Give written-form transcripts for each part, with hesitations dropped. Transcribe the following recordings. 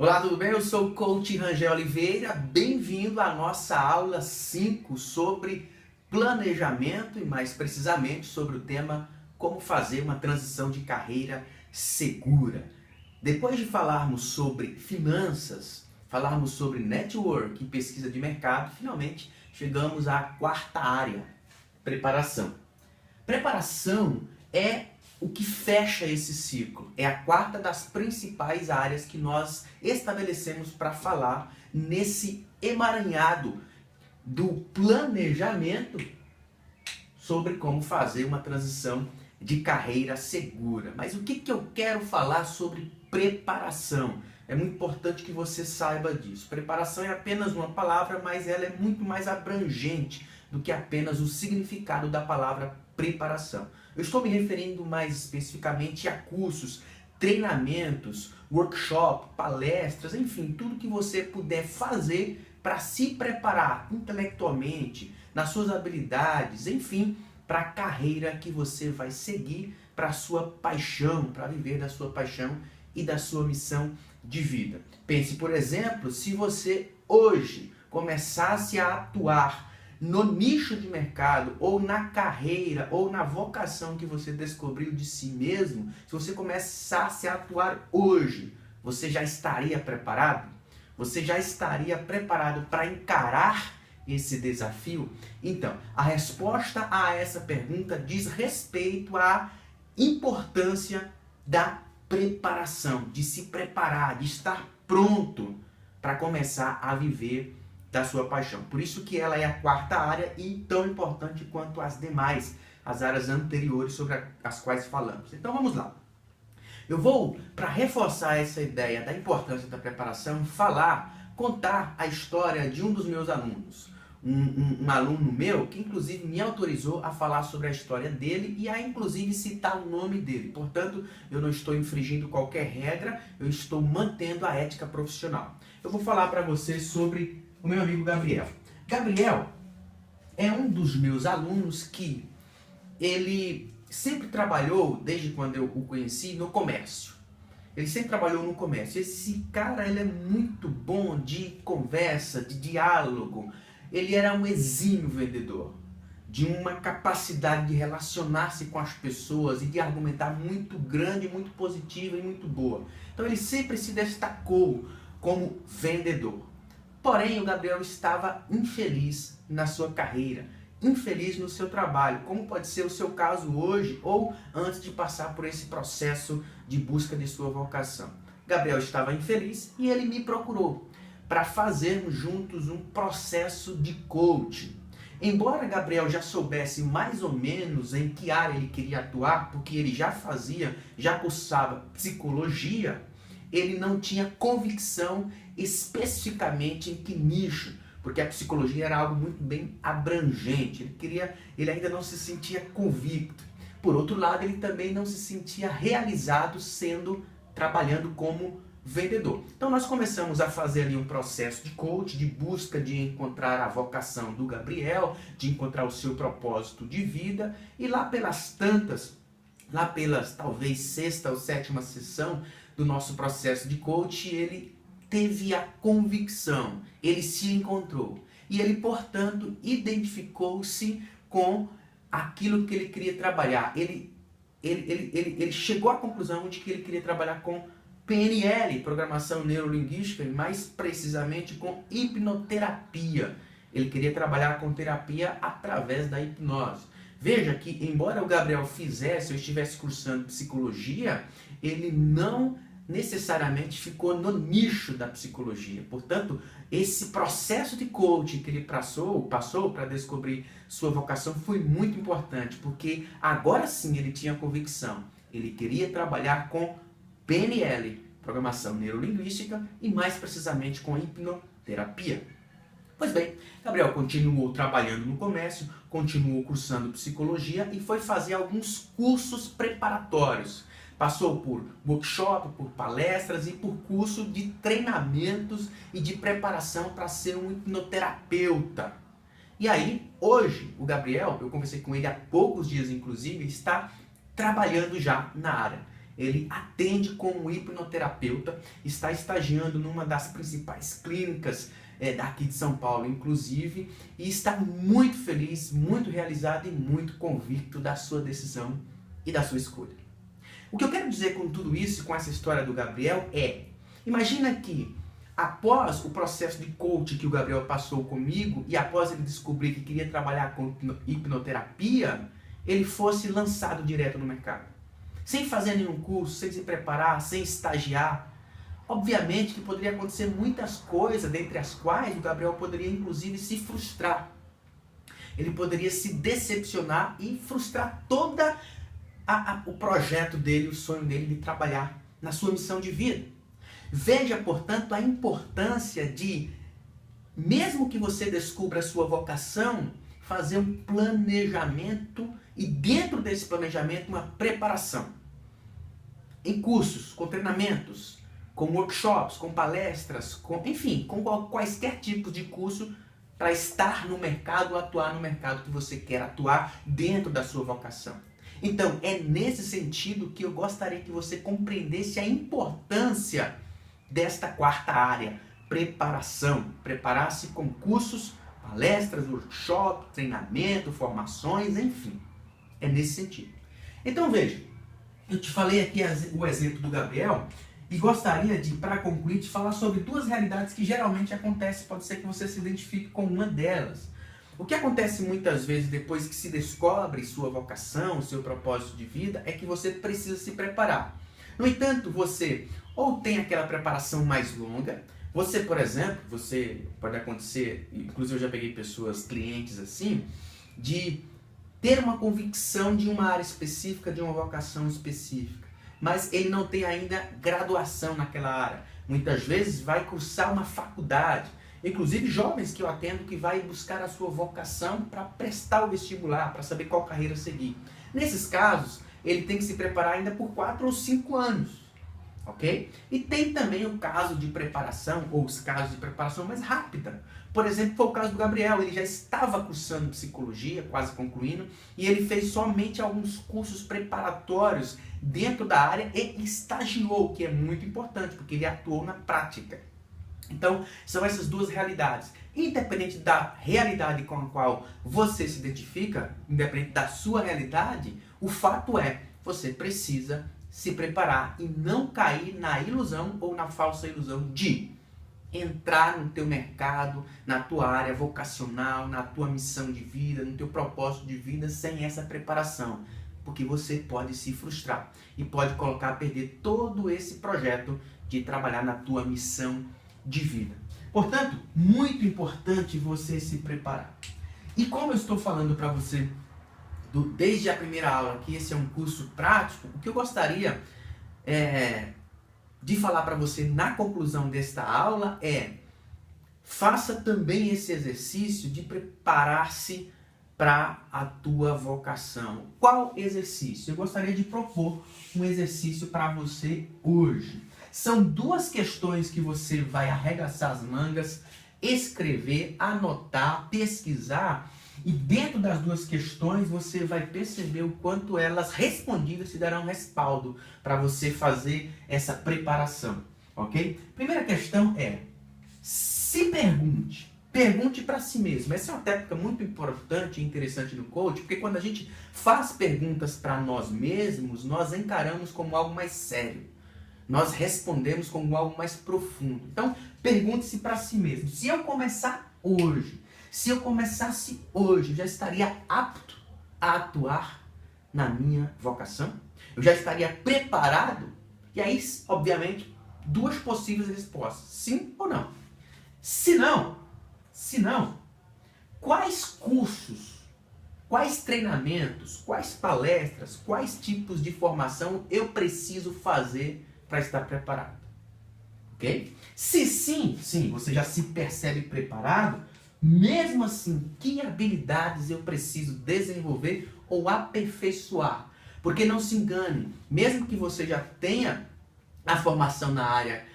Olá, tudo bem? Eu sou o coach Rangel Oliveira. Bem-vindo à nossa aula 5 sobre planejamento e, mais precisamente, sobre o tema como fazer uma transição de carreira segura. Depois de falarmos sobre finanças, falarmos sobre network e pesquisa de mercado, finalmente chegamos à quarta área, preparação. Preparação é o que fecha esse ciclo. É a quarta das principais áreas que nós estabelecemos para falar nesse emaranhado do planejamento sobre como fazer uma transição de carreira segura. Mas o que eu quero falar sobre preparação? É muito importante que você saiba disso. Preparação é apenas uma palavra, mas ela é muito mais abrangente do que apenas o significado da palavra preparação. Eu estou me referindo mais especificamente a cursos, treinamentos, workshops, palestras, enfim, tudo que você puder fazer para se preparar intelectualmente, nas suas habilidades, enfim, para a carreira que você vai seguir, para a sua paixão, para viver da sua paixão e da sua missão de vida. Pense, por exemplo, se você hoje começasse a atuar no nicho de mercado, ou na carreira, ou na vocação que você descobriu de si mesmo, se você começasse a atuar hoje, você já estaria preparado? Você já estaria preparado para encarar esse desafio? Então, a resposta a essa pergunta diz respeito à importância da preparação, de se preparar, de estar pronto para começar a viver da sua paixão. Por isso que ela é a quarta área e tão importante quanto as demais, as áreas anteriores sobre as quais falamos. Então vamos lá. Eu vou, para reforçar essa ideia da importância da preparação, contar a história de um dos meus alunos. Um aluno meu que inclusive me autorizou a falar sobre a história dele e a inclusive citar o nome dele. Portanto, eu não estou infringindo qualquer regra, eu estou mantendo a ética profissional. Eu vou falar para você sobre o meu amigo Gabriel. Gabriel é um dos meus alunos que ele sempre trabalhou, desde quando eu o conheci, no comércio. Ele sempre trabalhou no comércio. Esse cara, ele é muito bom de conversa, de diálogo. Ele era um exímio vendedor, de uma capacidade de relacionar-se com as pessoas e de argumentar muito grande, muito positiva e muito boa. Então ele sempre se destacou como vendedor. Porém, o Gabriel estava infeliz na sua carreira, infeliz no seu trabalho, como pode ser o seu caso hoje ou antes de passar por esse processo de busca de sua vocação. Gabriel estava infeliz e ele me procurou para fazermos juntos um processo de coaching. Embora Gabriel já soubesse mais ou menos em que área ele queria atuar, porque ele já cursava psicologia, ele não tinha convicção especificamente em que nicho, porque a psicologia era algo muito bem abrangente. Ele ainda não se sentia convicto. Por outro lado, ele também não se sentia realizado trabalhando como vendedor. Então nós começamos a fazer ali um processo de coach, de busca de encontrar a vocação do Gabriel, de encontrar o seu propósito de vida, e lá pelas talvez sexta ou sétima sessão do nosso processo de coach, ele teve a convicção, ele se encontrou e ele, portanto, identificou-se com aquilo que ele queria trabalhar. Ele chegou à conclusão de que ele queria trabalhar com PNL, Programação Neurolinguística, e mais precisamente com hipnoterapia. Ele queria trabalhar com terapia através da hipnose. Veja que, embora o Gabriel estivesse cursando psicologia, ele não necessariamente ficou no nicho da psicologia. Portanto, esse processo de coaching que ele passou para descobrir sua vocação foi muito importante, porque agora sim ele tinha convicção. Ele queria trabalhar com PNL, Programação Neurolinguística, e mais precisamente com hipnoterapia. Pois bem, Gabriel continuou trabalhando no comércio, continuou cursando psicologia e foi fazer alguns cursos preparatórios. Passou por workshop, por palestras e por curso de treinamentos e de preparação para ser um hipnoterapeuta. E aí, hoje, o Gabriel, eu conversei com ele há poucos dias inclusive, está trabalhando já na área. ele atende como hipnoterapeuta, está estagiando numa das principais clínicas daqui de São Paulo, inclusive, e está muito feliz, muito realizado e muito convicto da sua decisão e da sua escolha. O que eu quero dizer com tudo isso, com essa história do Gabriel, imagina que após o processo de coaching que o Gabriel passou comigo e após ele descobrir que queria trabalhar com hipnoterapia, ele fosse lançado direto no mercado. Sem fazer nenhum curso, sem se preparar, sem estagiar. Obviamente que poderia acontecer muitas coisas, dentre as quais o Gabriel poderia inclusive se frustrar. Ele poderia se decepcionar e frustrar toda o projeto dele, o sonho dele de trabalhar na sua missão de vida. Veja, portanto, a importância de, mesmo que você descubra a sua vocação, fazer um planejamento e dentro desse planejamento uma preparação. Em cursos, com treinamentos, com workshops, com palestras, enfim, com quaisquer tipos de curso para estar no mercado, atuar no mercado que você quer atuar dentro da sua vocação. Então, é nesse sentido que eu gostaria que você compreendesse a importância desta quarta área, preparação. Preparar-se com cursos, palestras, workshops, treinamento, formações, enfim. É nesse sentido. Então veja, eu te falei aqui o exemplo do Gabriel e gostaria de, para concluir, te falar sobre duas realidades que geralmente acontecem, pode ser que você se identifique com uma delas. O que acontece muitas vezes depois que se descobre sua vocação, seu propósito de vida, é que você precisa se preparar. No entanto, você ou tem aquela preparação mais longa, você, por exemplo, pode acontecer, inclusive eu já peguei pessoas, clientes assim, de ter uma convicção de uma área específica, de uma vocação específica, mas ele não tem ainda graduação naquela área. Muitas vezes vai cursar uma faculdade, inclusive jovens que eu atendo que vai buscar a sua vocação para prestar o vestibular, para saber qual carreira seguir. Nesses casos, ele tem que se preparar ainda por 4 ou 5 anos. Ok? E tem também o caso de preparação, ou os casos de preparação mais rápida. Por exemplo, foi o caso do Gabriel, ele já estava cursando psicologia, quase concluindo, e ele fez somente alguns cursos preparatórios dentro da área e estagiou, o que é muito importante, porque ele atuou na prática. Então, são essas duas realidades. Independente da realidade com a qual você se identifica, independente da sua realidade, o fato é, você precisa se preparar e não cair na ilusão ou na falsa ilusão de entrar no teu mercado, na tua área vocacional, na tua missão de vida, no teu propósito de vida sem essa preparação. Porque você pode se frustrar e pode colocar a perder todo esse projeto de trabalhar na tua missão de vida. Portanto, muito importante você se preparar. E como eu estou falando para você desde a primeira aula que esse é um curso prático, o que eu gostaria de falar para você na conclusão desta aula faça também esse exercício de preparar-se para a tua vocação. Qual exercício? Eu gostaria de propor um exercício para você hoje. São duas questões que você vai arregaçar as mangas, escrever, anotar, pesquisar, e dentro das duas questões você vai perceber o quanto elas respondidas te darão respaldo para você fazer essa preparação, ok? Primeira questão se pergunte para si mesmo. Essa é uma técnica muito importante e interessante no coaching, porque quando a gente faz perguntas para nós mesmos, nós encaramos como algo mais sério. Nós respondemos como algo mais profundo. Então, pergunte-se para si mesmo. Se eu começar hoje, se eu começasse hoje, eu já estaria apto a atuar na minha vocação? Eu já estaria preparado? E aí, obviamente, duas possíveis respostas. Sim ou não? Se não, quais cursos, quais treinamentos, quais palestras, quais tipos de formação eu preciso fazer para estar preparado? Ok? Se sim, você já se percebe preparado, mesmo assim, que habilidades eu preciso desenvolver ou aperfeiçoar? Porque não se engane, mesmo que você já tenha a formação na área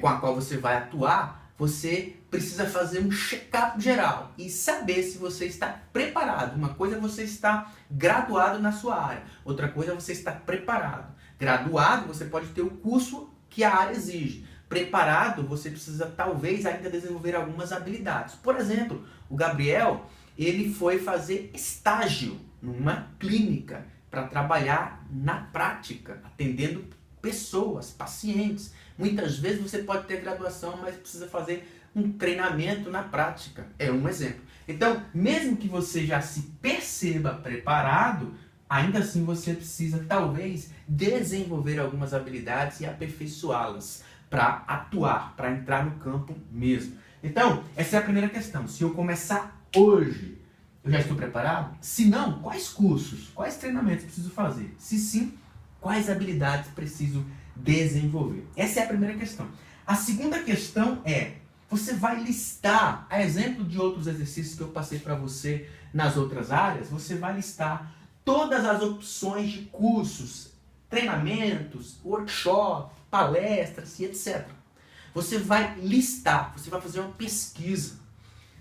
com a qual você vai atuar, você precisa fazer um check-up geral e saber se você está preparado. Uma coisa é você estar graduado na sua área, outra coisa é você estar preparado. Graduado, você pode ter o curso que a área exige. Preparado, você precisa talvez ainda desenvolver algumas habilidades. Por exemplo, o Gabriel, ele foi fazer estágio numa clínica para trabalhar na prática, atendendo pessoas, pacientes. Muitas vezes você pode ter graduação, mas precisa fazer um treinamento na prática. É um exemplo. Então, mesmo que você já se perceba preparado, ainda assim você precisa talvez desenvolver algumas habilidades e aperfeiçoá-las para atuar, para entrar no campo mesmo. Então, essa é a primeira questão. Se eu começar hoje, eu já estou preparado? Se não, quais cursos, quais treinamentos preciso fazer? Se sim, quais habilidades preciso desenvolver? Essa é a primeira questão. A segunda questão é, você vai listar, a exemplo de outros exercícios que eu passei para você nas outras áreas, você vai listar todas as opções de cursos, treinamentos, workshops, palestras e etc. Você vai listar, você vai fazer uma pesquisa.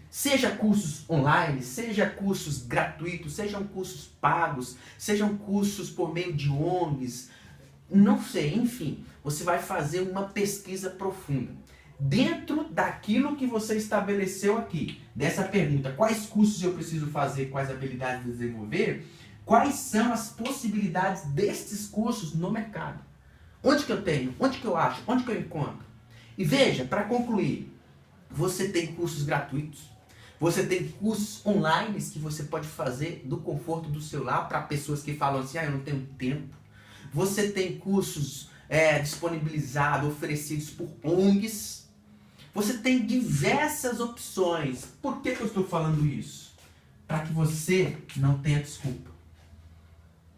Seja cursos online, seja cursos gratuitos, sejam cursos pagos, sejam cursos por meio de ONGs, não sei, enfim, você vai fazer uma pesquisa profunda. Dentro daquilo que você estabeleceu aqui, dessa pergunta, quais cursos eu preciso fazer, quais habilidades desenvolver, quais são as possibilidades destes cursos no mercado? Onde que eu tenho? Onde que eu acho? Onde que eu encontro? E veja, para concluir, você tem cursos gratuitos, você tem cursos online que você pode fazer do conforto do seu lar para pessoas que falam assim, eu não tenho tempo. Você tem cursos disponibilizados, oferecidos por ONGs. Você tem diversas opções. Por que eu estou falando isso? Para que você não tenha desculpa.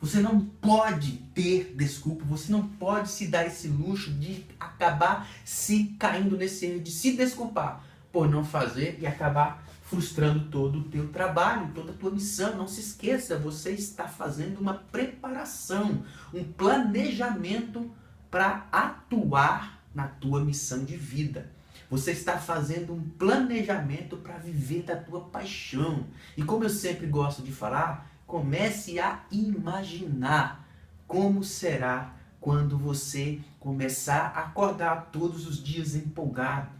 Você não pode ter desculpa, você não pode se dar esse luxo de acabar se caindo nesse erro, de se desculpar por não fazer e acabar frustrando todo o teu trabalho, toda a tua missão. Não se esqueça, você está fazendo uma preparação, um planejamento para atuar na tua missão de vida. Você está fazendo um planejamento para viver da tua paixão. E como eu sempre gosto de falar, comece a imaginar como será quando você começar a acordar todos os dias empolgado.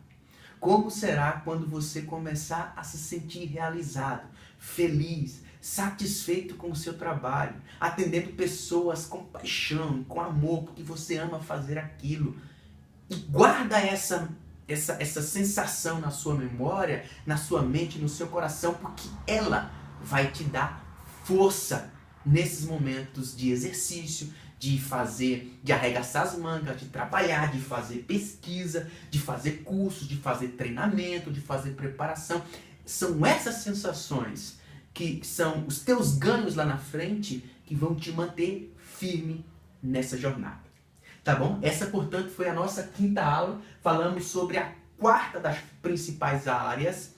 Como será quando você começar a se sentir realizado, feliz, satisfeito com o seu trabalho, atendendo pessoas com paixão, com amor, porque você ama fazer aquilo. E guarda essa sensação na sua memória, na sua mente, no seu coração, porque ela vai te dar força nesses momentos de exercício, de arregaçar as mangas, de trabalhar, de fazer pesquisa, de fazer cursos, de fazer treinamento, de fazer preparação. São essas sensações que são os teus ganhos lá na frente que vão te manter firme nessa jornada. Tá bom? Essa, portanto, foi a nossa quinta aula. Falamos sobre a quarta das principais áreas,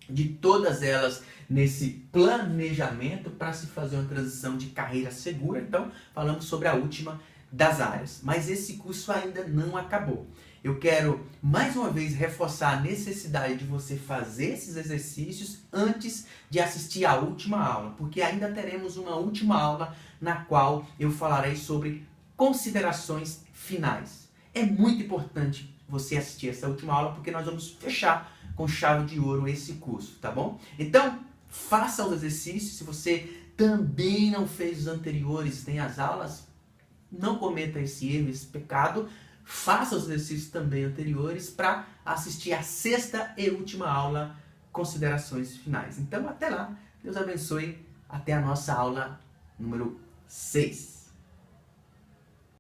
de todas elas nesse planejamento para se fazer uma transição de carreira segura. Então, falamos sobre a última das áreas. Mas esse curso ainda não acabou. Eu quero, mais uma vez, reforçar a necessidade de você fazer esses exercícios antes de assistir à última aula, porque ainda teremos uma última aula na qual eu falarei sobre considerações finais. É muito importante você assistir essa última aula, porque nós vamos fechar com chave de ouro esse curso, tá bom? Então, faça os exercícios. Se você também não fez os anteriores nem as aulas, não cometa esse erro, esse pecado. Faça os exercícios também anteriores para assistir a sexta e última aula, considerações finais. Então, até lá. Deus abençoe. Até a nossa aula número 6.